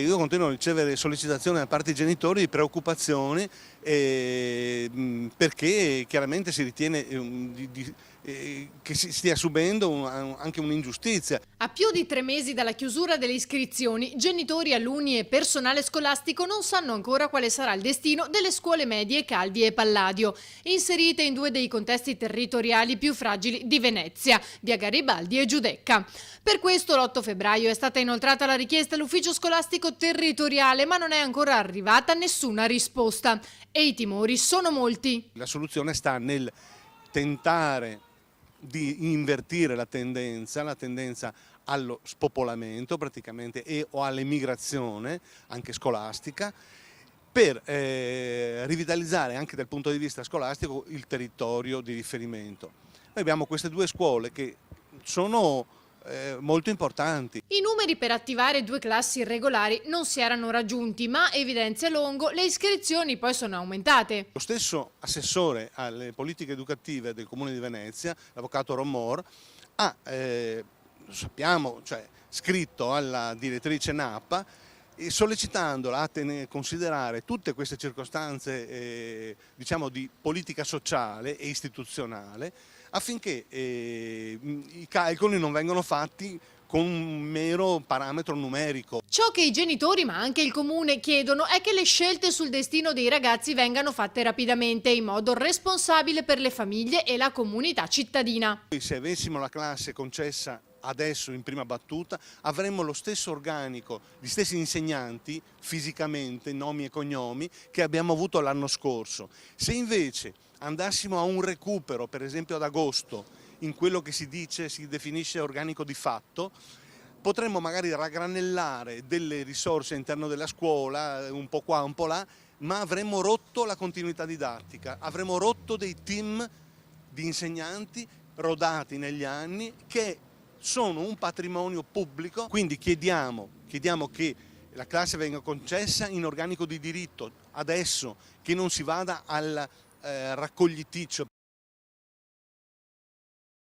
Io continuo a ricevere sollecitazioni da parte dei genitori di preoccupazioni perché chiaramente si ritiene che si stia subendo anche un'ingiustizia. A più di 3 mesi dalla chiusura delle iscrizioni, genitori, alunni e personale scolastico non sanno ancora quale sarà il destino delle scuole medie Calvi e Palladio, inserite in 2 dei contesti territoriali più fragili di Venezia, via Garibaldi e Giudecca. Per questo l'8 febbraio è stata inoltrata la richiesta all'ufficio scolastico territoriale, ma non è ancora arrivata nessuna risposta e i timori sono molti. La soluzione sta nel tentare di invertire la tendenza allo spopolamento praticamente o all'emigrazione anche scolastica, per rivitalizzare anche dal punto di vista scolastico il territorio di riferimento. Noi abbiamo queste 2 scuole che sono molto importanti. I numeri per attivare 2 classi regolari non si erano raggiunti, ma evidenzia Longo, le iscrizioni poi sono aumentate. Lo stesso assessore alle politiche educative del Comune di Venezia, l'avvocato Romor, ha scritto alla direttrice Nappa sollecitandola a considerare tutte queste circostanze di politica sociale e istituzionale affinché i calcoli non vengano fatti con un mero parametro numerico. Ciò che i genitori, ma anche il comune, chiedono è che le scelte sul destino dei ragazzi vengano fatte rapidamente, in modo responsabile per le famiglie e la comunità cittadina. Se avessimo la classe concessa adesso in prima battuta, avremmo lo stesso organico, gli stessi insegnanti fisicamente, nomi e cognomi, che abbiamo avuto l'anno scorso. Se invece andassimo a un recupero, per esempio ad agosto, in quello che si definisce organico di fatto, potremmo magari raggranellare delle risorse all'interno della scuola, un po' qua, un po' là, ma avremmo rotto la continuità didattica, avremmo rotto dei team di insegnanti rodati negli anni che sono un patrimonio pubblico, quindi chiediamo che la classe venga concessa in organico di diritto, adesso che non si vada al raccogliticcio